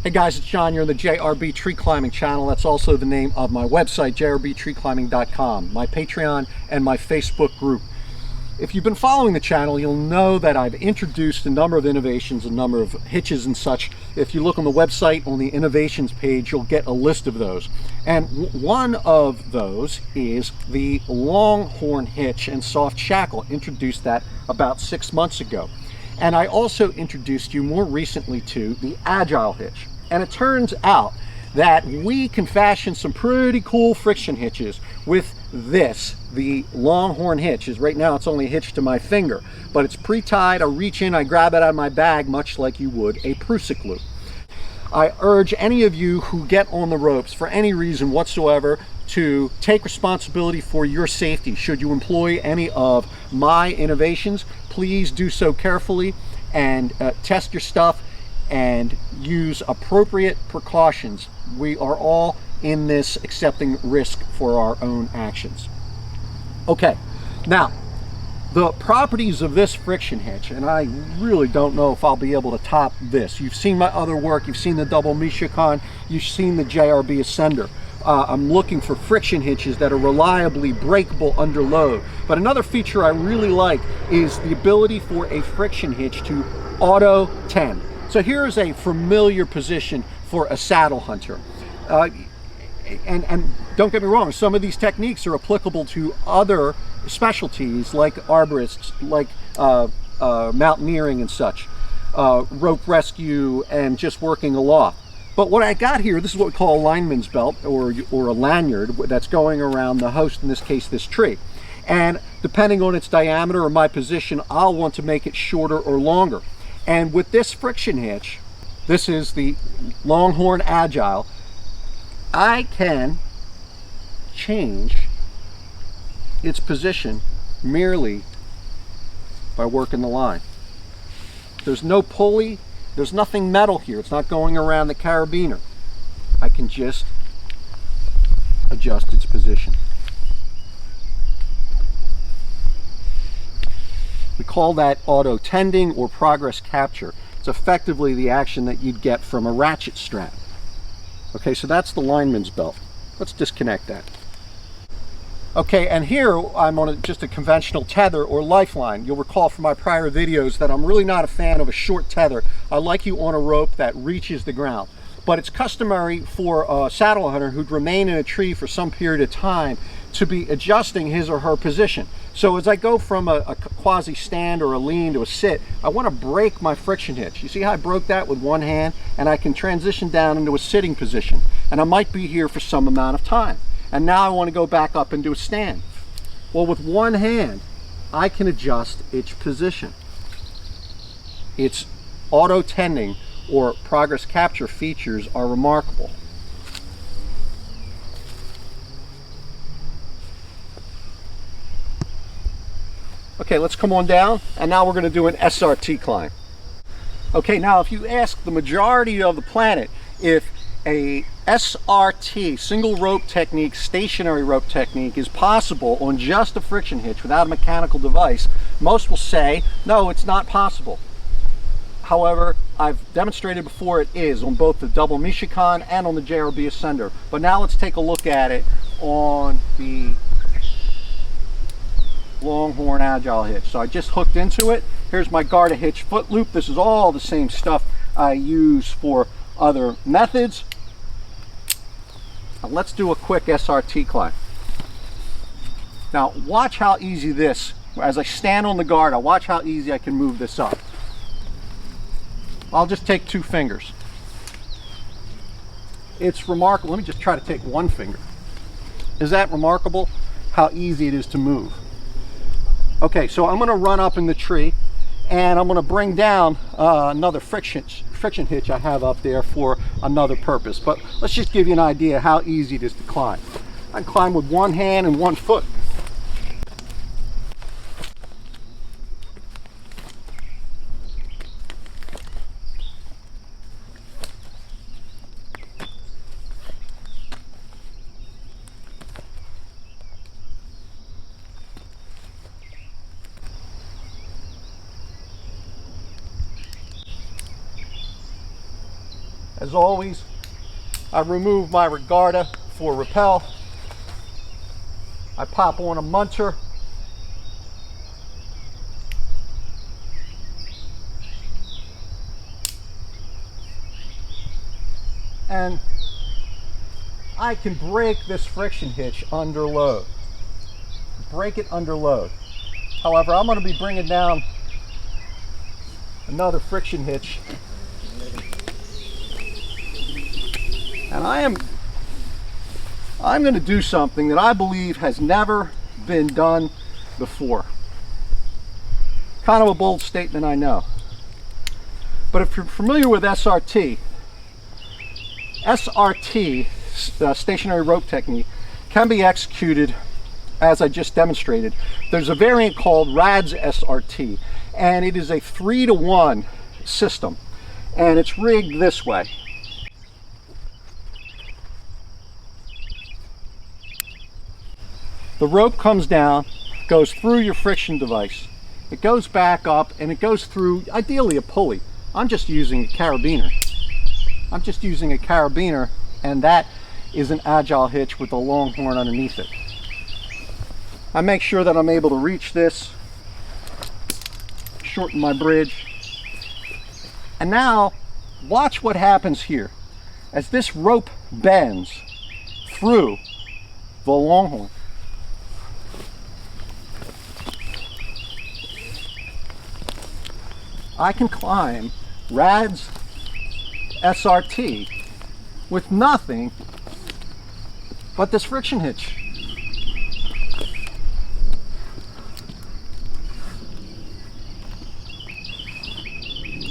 Hey guys, it's John. You're on the JRB Tree Climbing channel. That's also the name of my website, jrbtreeclimbing.com, my Patreon, and my Facebook group. If you've been following the channel, you'll know that I've introduced a number of innovations, a number of hitches and such. If you look on the website, on the innovations page, you'll get a list of those. And one of those is the Longhorn Hitch and Soft Shackle. Introduced that about 6 months ago. And I also introduced you more recently to the Agile Hitch. And it turns out that we can fashion some pretty cool friction hitches with this, the Longhorn Hitch. Right now it's only hitched to my finger, but it's pre-tied. I reach in, I grab it out of my bag, much like you would a Prusik loop. I urge any of you who get on the ropes for any reason whatsoever to take responsibility for your safety. Should you employ any of my innovations, please do so carefully and test your stuff and use appropriate precautions. We are all in this accepting risk for our own actions. Okay, now the properties of this friction hitch, and I really don't know if I'll be able to top this. You've seen my other work, you've seen the double Michikan, you've seen the JRB Ascender. I'm looking for friction hitches that are reliably breakable under load. But another feature I really like is the ability for a friction hitch to auto tend. So here's a familiar position for a saddle hunter. And don't get me wrong, some of these techniques are applicable to other specialties like arborists, like mountaineering and such, rope rescue, and just working aloft. But what I got here, this is what we call a lineman's belt or a lanyard that's going around the host, in this case this tree. And depending on its diameter or my position, I'll want to make it shorter or longer. And with this friction hitch, this is the Longhorn Agile, I can change its position merely by working the line. There's no pulley, there's nothing metal here, it's not going around the carabiner. I can just adjust its position. We call that auto tending or progress capture. It's effectively the action that you'd get from a ratchet strap. Okay, so that's the lineman's belt. Let's disconnect that. Okay, and here I'm on just a conventional tether or lifeline. You'll recall from my prior videos that I'm really not a fan of a short tether. I like you on a rope that reaches the ground. But it's customary for a saddle hunter who'd remain in a tree for some period of time to be adjusting his or her position. So as I go from a quasi stand or a lean to a sit, I want to break my friction hitch. You see how I broke that with one hand? And I can transition down into a sitting position. And I might be here for some amount of time. And now I want to go back up into a stand. Well, with one hand, I can adjust its position. Its auto tending or progress capture features are remarkable. Okay, let's come on down, and now we're going to do an SRT climb. Okay, now if you ask the majority of the planet if a SRT, single rope technique, stationary rope technique, is possible on just a friction hitch without a mechanical device, most will say, no, it's not possible. However, I've demonstrated before it is on both the double Michikan and on the JRB Ascender. But now let's take a look at it on the Longhorn Agile Hitch. So I just hooked into it. Here's my Garda Hitch foot loop. This is all the same stuff I use for other methods. Now let's do a quick SRT climb. Now watch how easy this, as I stand on the Garda, watch how easy I can move this up. I'll just take 2 fingers. It's remarkable. Let me just try to take 1 finger. Is that remarkable how easy it is to move? Okay, so I'm going to run up in the tree and I'm going to bring down another friction hitch I have up there for another purpose. But let's just give you an idea how easy it is to climb. I can climb with 1 hand and 1 foot. As always, I remove my regatta for rappel. I pop on a muncher. And I can break this friction hitch under load. Break it under load. However, I'm going to be bringing down another friction hitch. And I'm going to do something that I believe has never been done before. Kind of a bold statement, I know. But if you're familiar with SRT, stationary rope technique, can be executed as I just demonstrated. There's a variant called RADS SRT, and it is a 3-to-1 system, and it's rigged this way. The rope comes down, goes through your friction device. It goes back up, and it goes through, ideally, a pulley. I'm just using a carabiner. And that is an Agile hitch with a Longhorn underneath it. I make sure that I'm able to reach this, shorten my bridge. And now, watch what happens here. As this rope bends through the Longhorn, I can climb RADS SRT with nothing but this friction hitch.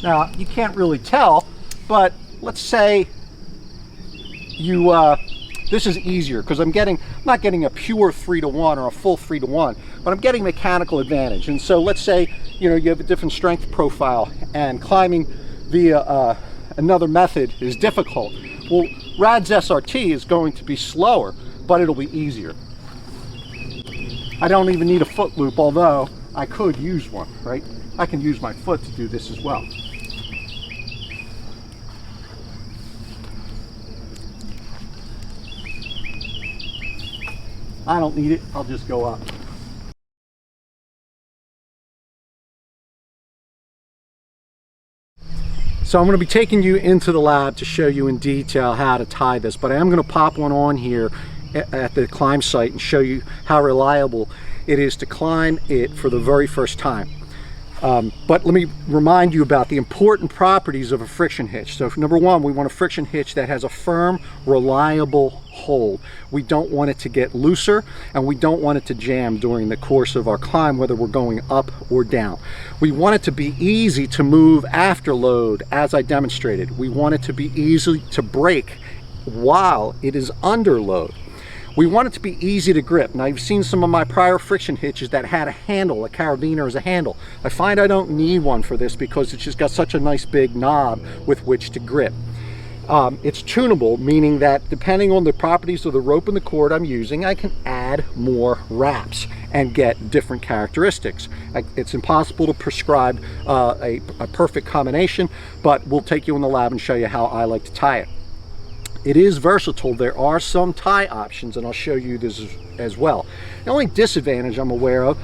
Now, you can't really tell, but let's say you, this is easier because I'm not getting a pure 3-to-1 or a full 3-to-1, but I'm getting mechanical advantage. And so let's say, you have a different strength profile and climbing via another method is difficult. Well, RADS SRT is going to be slower, but it'll be easier. I don't even need a foot loop, although I could use one, right? I can use my foot to do this as well. I don't need it, I'll just go up. So I'm going to be taking you into the lab to show you in detail how to tie this, but I am going to pop one on here at the climb site and show you how reliable it is to climb it for the very first time. But let me remind you about the important properties of a friction hitch. So number one, we want a friction hitch that has a firm, reliable hold. We don't want it to get looser, and we don't want it to jam during the course of our climb, whether we're going up or down. We want it to be easy to move after load, as I demonstrated. We want it to be easy to break while it is under load. We want it to be easy to grip. Now, you've seen some of my prior friction hitches that had a handle, a carabiner as a handle. I find I don't need one for this because it's just got such a nice big knob with which to grip. It's tunable, meaning that depending on the properties of the rope and the cord I'm using, I can add more wraps and get different characteristics. It's impossible to prescribe a perfect combination, but we'll take you in the lab and show you how I like to tie it. It is versatile. There are some tie options, and I'll show you this as well. The only disadvantage I'm aware of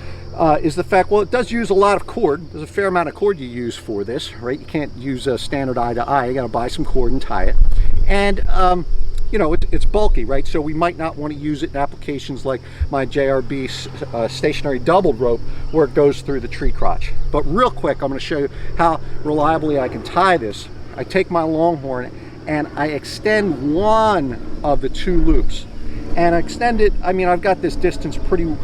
is the fact, well, it does use a lot of cord. There's a fair amount of cord you use for this, right? You can't use a standard eye to eye. You got to buy some cord and tie it. And it's bulky, right? So we might not want to use it in applications like my JRB stationary doubled rope where it goes through the tree crotch. But real quick, I'm going to show you how reliably I can tie this. I take my Longhorn and I extend one of the two loops, and I extend it. I mean, I've got this distance pretty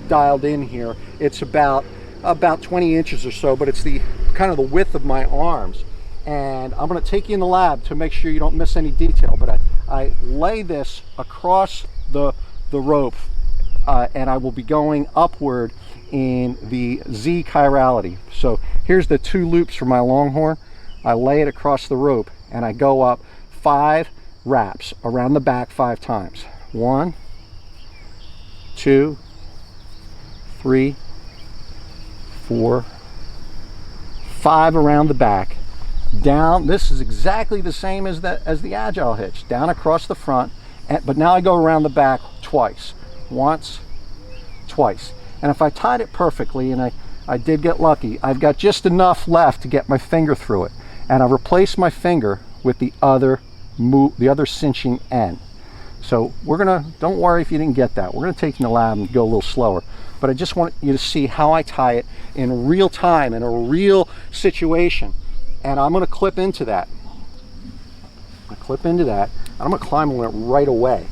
dialed in here. It's about 20 inches or so, but it's the kind of the width of my arms. And I'm going to take you in the lab to make sure you don't miss any detail. But I lay this across the rope, and I will be going upward in the Z chirality. So here's the two loops for my Longhorn. I lay it across the rope, and I go up 5 wraps around the back 5 times. 1, 2, 3, 4, 5 around the back. down. This is exactly the same as the Agile hitch, down across the front, but now I go around the back twice. Once, twice. And if I tied it perfectly, and I did get lucky, I've got just enough left to get my finger through it. And I replace my finger with the other cinching end. So we're gonna, don't worry if you didn't get that. We're gonna take it in the lab and go a little slower. But I just want you to see how I tie it in real time, in a real situation. And I'm gonna clip into that. I clip into that, and I'm gonna climb on it right away.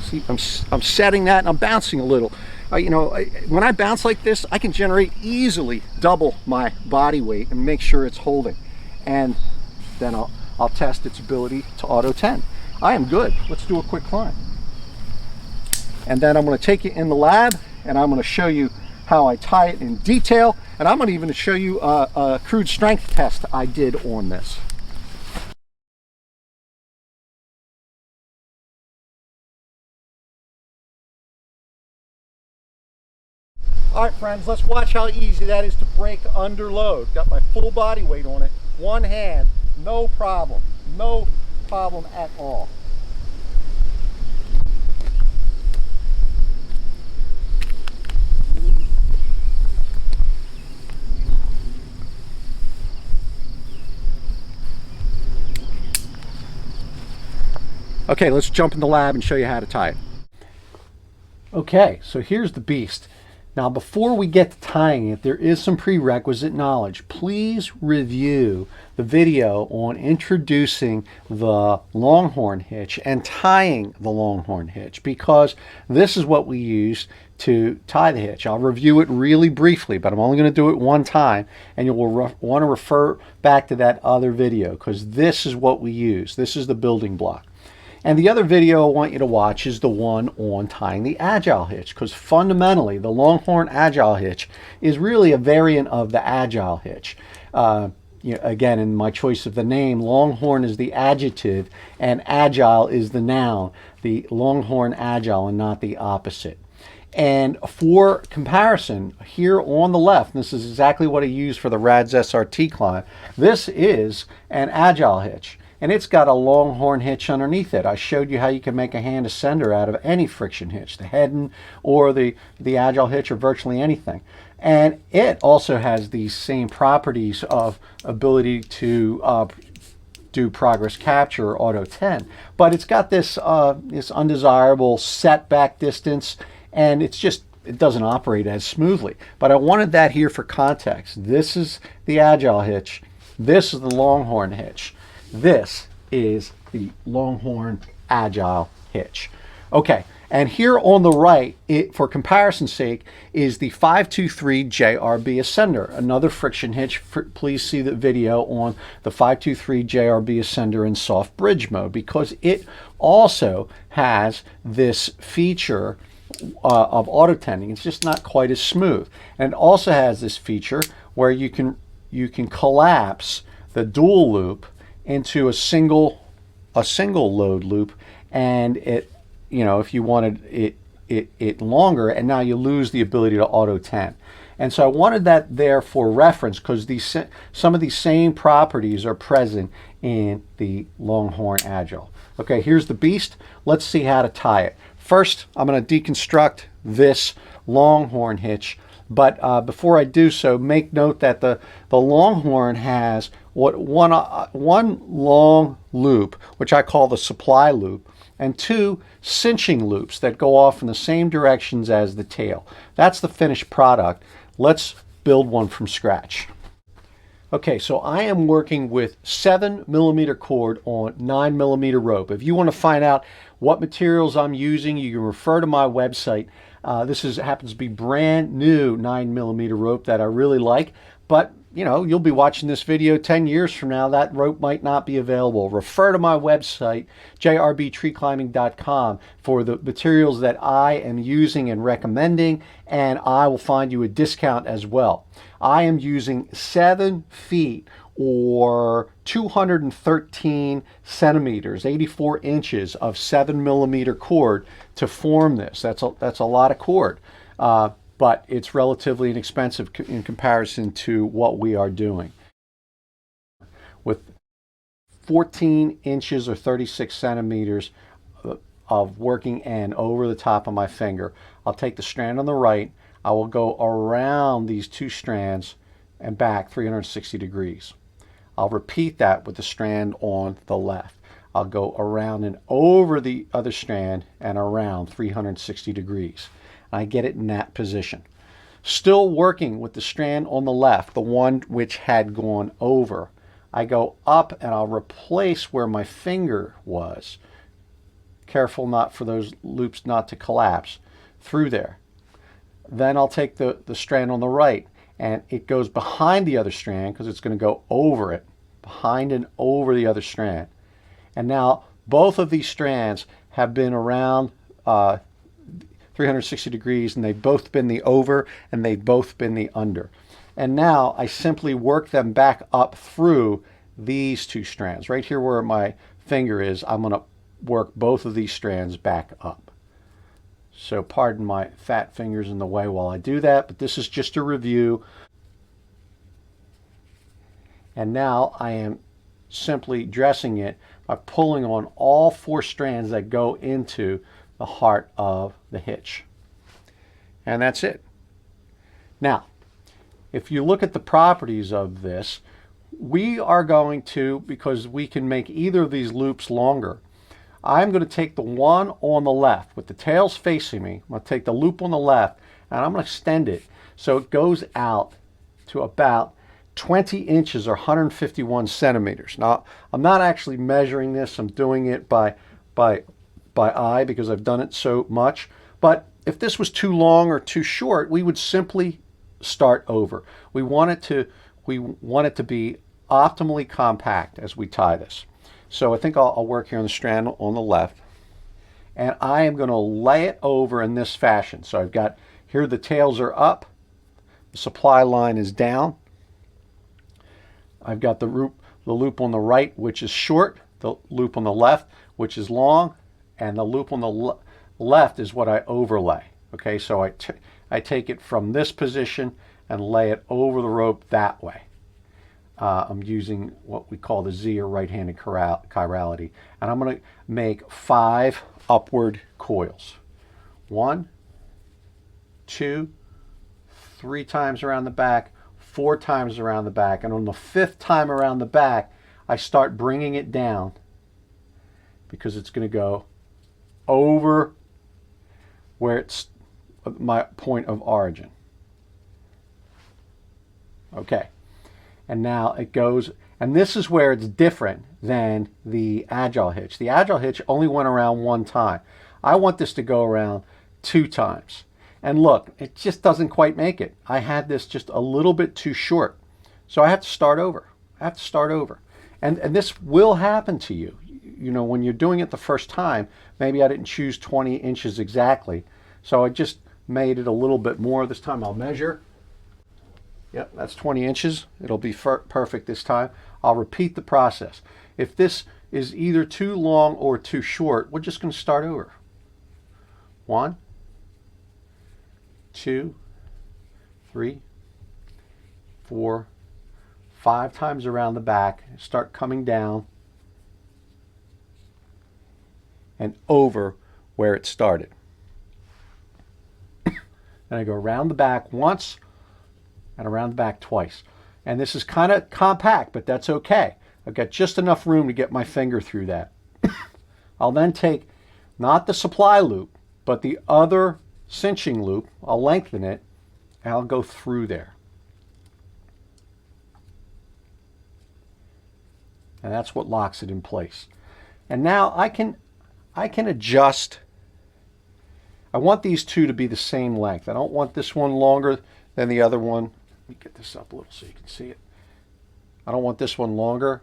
See, I'm setting that and I'm bouncing a little. You know, when I bounce like this, I can generate easily double my body weight and make sure it's holding. And then I'll test its ability to auto 10. I am good. Let's do a quick climb. And then I'm going to take it in the lab and I'm going to show you how I tie it in detail. And I'm going to even show you a crude strength test I did on this. All right, friends, let's watch how easy that is to break under load. Got my full body weight on it, one hand, no problem at all. Okay, let's jump in the lab and show you how to tie it. Okay, so here's the beast. Now, before we get to tying it, there is some prerequisite knowledge. Please review the video on introducing the Longhorn hitch and tying the Longhorn hitch, because this is what we use to tie the hitch. I'll review it really briefly, but I'm only going to do it one time, and you will want to refer back to that other video, because this is what we use. This is the building block. And the other video I want you to watch is the one on tying the Agile hitch, because fundamentally the Longhorn Agile hitch is really a variant of the Agile hitch. Again, in my choice of the name, Longhorn is the adjective and Agile is the noun. The Longhorn Agile and not the opposite. And for comparison, here on the left, this is exactly what I use for the RADS SRT climb. This is an Agile hitch. And it's got a Longhorn hitch underneath it. I showed you how you can make a hand ascender out of any friction hitch, the Head or the Agile hitch, or virtually anything. And it also has these same properties of ability to do progress capture or auto 10, but it's got this this undesirable setback distance, and it doesn't operate as smoothly. But I wanted that here for context. This is the Agile hitch. This is the Longhorn hitch. This is the Longhorn Agile hitch. Okay, and here on the right, for comparison's sake, is the 523 JRB Ascender, another friction hitch. Please see the video on the 523 JRB Ascender in soft bridge mode, because it also has this feature of auto tending. It's just not quite as smooth. And it also has this feature where you can collapse the dual loop into a single load loop, and it, if you wanted it longer, and now you lose the ability to auto 10. And so I wanted that there for reference, because some of these same properties are present in the Longhorn Agile. Okay, here's the beast. Let's see how to tie it. First, I'm going to deconstruct this Longhorn hitch. But before I do so, make note that the Longhorn has one long loop, which I call the supply loop, and two cinching loops that go off in the same directions as the tail. That's the finished product. Let's build one from scratch. Okay, so I am working with 7mm cord on 9mm rope. If you want to find out what materials I'm using, you can refer to my website. This happens to be brand new 9mm rope that I really like, but you'll be watching this video 10 years from now. That rope might not be available. Refer to my website, jrbtreeclimbing.com, for the materials that I am using and recommending, and I will find you a discount as well. I am using 7 feet or 213 centimeters, 84 inches of 7mm cord to form this. That's a lot of cord. But but it's relatively inexpensive in comparison to what we are doing. With 14 inches or 36 centimeters of working end over the top of my finger, I'll take the strand on the right, I will go around these two strands and back 360 degrees. I'll repeat that with the strand on the left. I'll go around and over the other strand and around 360 degrees. I get it in that position. Still working with the strand on the left, the one which had gone over, I go up and I'll replace where my finger was. Careful not for those loops not to collapse through there. Then I'll take the strand on the right, and it goes behind the other strand because it's going to go over it, behind and over the other strand. And now both of these strands have been around 360 degrees, and they've both been the over and they've both been the under. And now I simply work them back up through these two strands. Right here where my finger is, I'm going to work both of these strands back up. So pardon my fat fingers in the way while I do that, but this is just a review. And now I am simply dressing it by pulling on all four strands that go into the heart of the hitch. And that's it. Now, if you look at the properties of this, we are going to, because we can make either of these loops longer, I'm going to take the one on the left with the tails facing me. I'm going to take the loop on the left and I'm going to extend it so it goes out to about 20 inches or 151 centimeters. Now, I'm not actually measuring this. I'm doing it by eye because I've done it so much. But if this was too long or too short, we would simply start over. We want it to be optimally compact as we tie this. So I think I'll work here on the strand on the left, and I am going to lay it over in this fashion. So I've got here the tails are up, the supply line is down. I've got the loop on the right, which is short, the loop on the left, which is long, and the loop on the left is what I overlay. Okay, so I take it from this position and lay it over the rope that way. I'm using what we call the Z, or right-handed chirality. And I'm going to make 5 upward coils. 1, 2, 3 times around the back, 4 times around the back. And on the 5th time around the back, I start bringing it down because it's going to go over where it's my point of origin. Okay. And now it goes, and this is where it's different than the Agile Hitch. The Agile Hitch only went around 1 time. I want this to go around 2 times. And look, it just doesn't quite make it. I had this just a little bit too short. So I have to start over. And this will happen to you. You know, when you're doing it the first time, maybe I didn't choose 20 inches exactly. So I just made it a little bit more. This time I'll measure. Yep, that's 20 inches. It'll be perfect this time. I'll repeat the process. If this is either too long or too short, we're just going to start over. 1, 2, 3, 4, 5 times around the back. Start coming down and over where it started. Then I go around the back once and around the back twice. And this is kind of compact, but that's okay. I've got just enough room to get my finger through that. I'll then take not the supply loop, but the other cinching loop. I'll lengthen it and I'll go through there. And that's what locks it in place. And now I can adjust. I want these two to be the same length. I don't want this one longer than the other one. Let me get this up a little so you can see it. I don't want this one longer.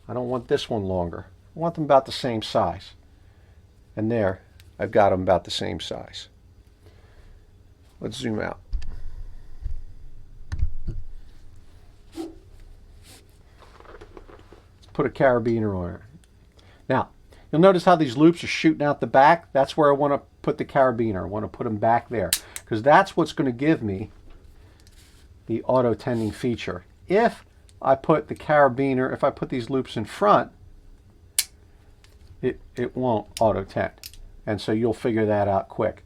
I don't want this one longer. I want them about the same size. And there, I've got them about the same size. Let's zoom out. Let's put a carabiner on it. Now, you'll notice how these loops are shooting out the back. That's where I want to put the carabiner. I want to put them back there because that's what's going to give me the auto tending feature. If I put the carabiner, if I put these loops in front, it won't auto tend. And so you'll figure that out quick.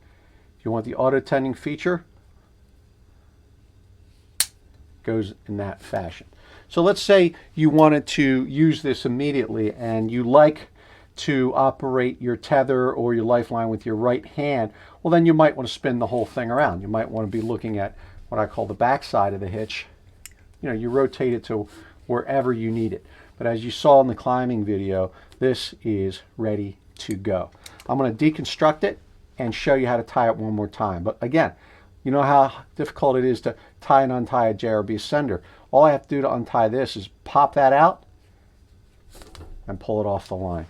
If you want the auto tending feature, it goes in that fashion. So let's say you wanted to use this immediately and you like to operate your tether or your lifeline with your right hand. Well, then you might want to spin the whole thing around. You might want to be looking at what I call the back side of the hitch. You know, you rotate it to wherever you need it. But as you saw in the climbing video, this is ready to go. I'm going to deconstruct it and show you how to tie it one more time. But again, you know how difficult it is to tie and untie a JRB ascender. All I have to do to untie this is pop that out and pull it off the line.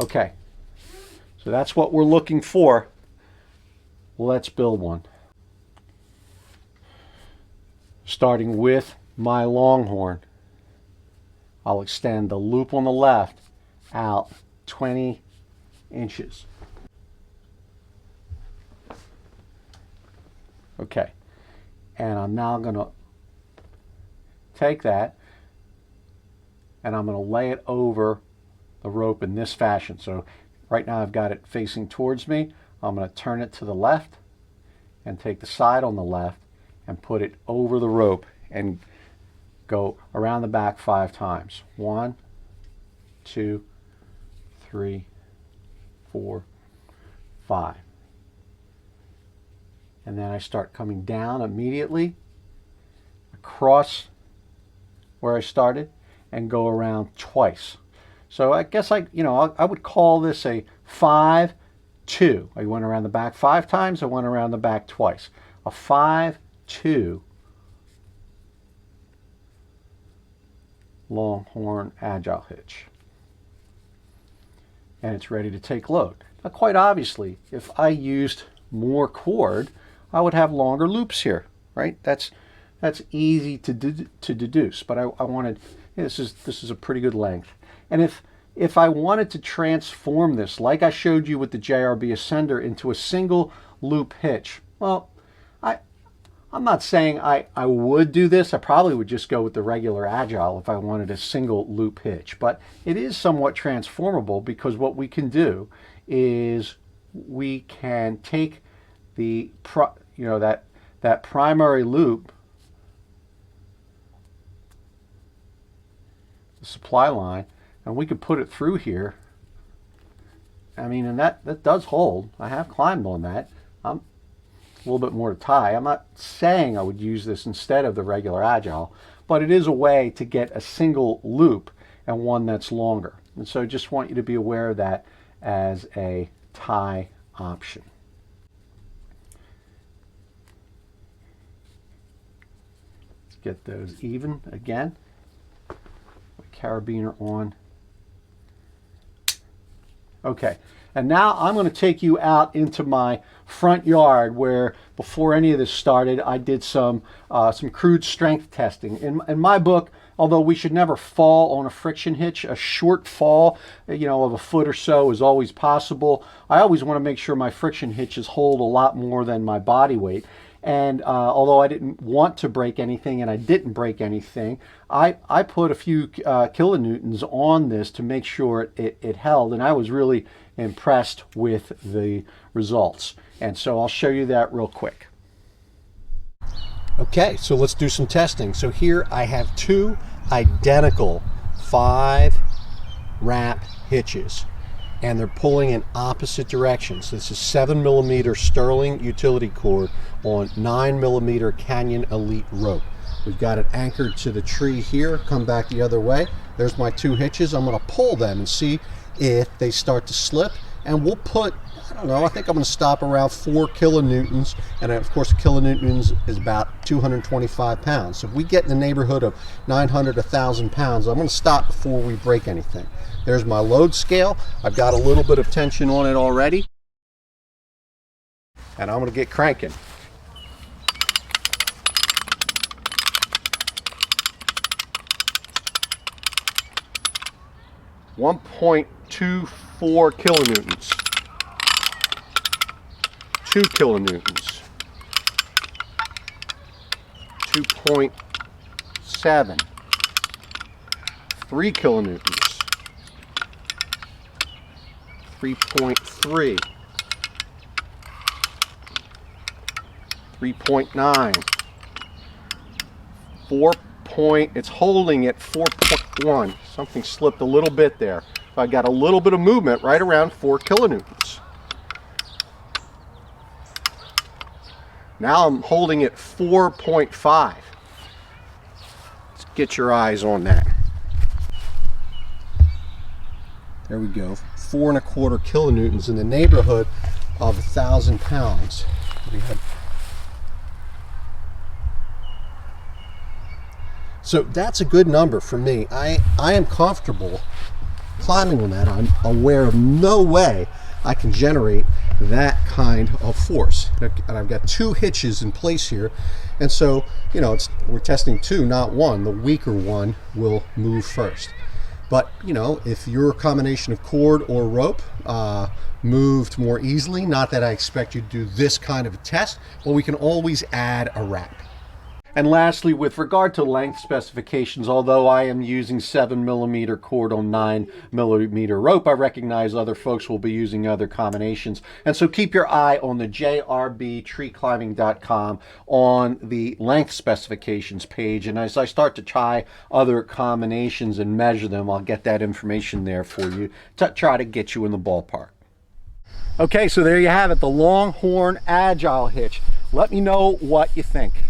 Okay, so that's what we're looking for. Let's build one. Starting with my Longhorn, I'll extend the loop on the left out 20 inches. Okay, and I'm now going to take that and I'm going to lay it over the rope in this fashion. So right now I've got it facing towards me. I'm going to turn it to the left and take the side on the left and put it over the rope and go around the back 5 times. 1, 2, 3, 4, 5. And then I start coming down immediately across where I started and go around twice. So I guess I would call this a 5-2. I went around the back 5 times, I went around the back twice. A 5-2 Longhorn Agile Hitch. And it's ready to take load. Now quite obviously, if I used more cord, I would have longer loops here, right? That's easy to deduce, but I wanted, this is a pretty good length. And if I wanted to transform this, like I showed you with the JRB Ascender, into a single loop hitch, well, I'm not saying I would do this. I probably would just go with the regular Agile if I wanted a single loop hitch. But it is somewhat transformable because what we can do is we can take the that primary loop, the supply line, and we could put it through here. I mean, and that does hold. I have climbed on that. A little bit more to tie. I'm not saying I would use this instead of the regular Agile, but it is a way to get a single loop and one that's longer. And so just want you to be aware of that as a tie option. Let's get those even again. Carabiner on. Okay, and now I'm going to take you out into my front yard where before any of this started I did some crude strength testing. In my book, although we should never fall on a friction hitch, a short fall of a foot or so is always possible. I always want to make sure my friction hitches hold a lot more than my body weight. And although I didn't want to break anything, and I didn't break anything, I put a few kilonewtons on this to make sure it held, and I was really impressed with the results. And so I'll show you that real quick. Okay, so let's do some testing. So here I have 2 identical 5-wrap hitches, and they're pulling in opposite directions. This is 7mm Sterling utility cord on 9mm Canyon Elite rope. We've got it anchored to the tree here. Come back the other way. There's my 2 hitches. I'm going to pull them and see if they start to slip, and we'll put, I don't know, I think I'm going to stop around 4 kilonewtons, and of course kilonewtons is about 225 pounds. So if we get in the neighborhood of 900 to 1,000 pounds, I'm going to stop before we break anything. There's my load scale. I've got a little bit of tension on it already, and I'm going to get cranking. .24 kilonewtons. 2 kilonewtons, 2.7, 3 kilonewtons, 3.3, 3.9, 4 point, it's holding at 4.1. Something slipped a little bit there. So I got a little bit of movement right around 4 kilonewtons. Now I'm holding at 4.5. Let's get your eyes on that. There we go. 4.25 kilonewtons in the neighborhood of 1,000 pounds. We have. So that's a good number for me. I am comfortable climbing on that. I'm aware of no way I can generate that kind of force. And I've got 2 hitches in place here. And so, you know, we're testing 2, not 1. The weaker one will move first. But, you know, if your combination of cord or rope moved more easily, not that I expect you to do this kind of a test, but we can always add a wrap. And lastly, with regard to length specifications, although I am using 7mm cord on 9mm rope, I recognize other folks will be using other combinations. And so keep your eye on the jrbtreeclimbing.com on the length specifications page. And as I start to try other combinations and measure them, I'll get that information there for you to try to get you in the ballpark. Okay, so there you have it, the Longhorn Agile Hitch. Let me know what you think.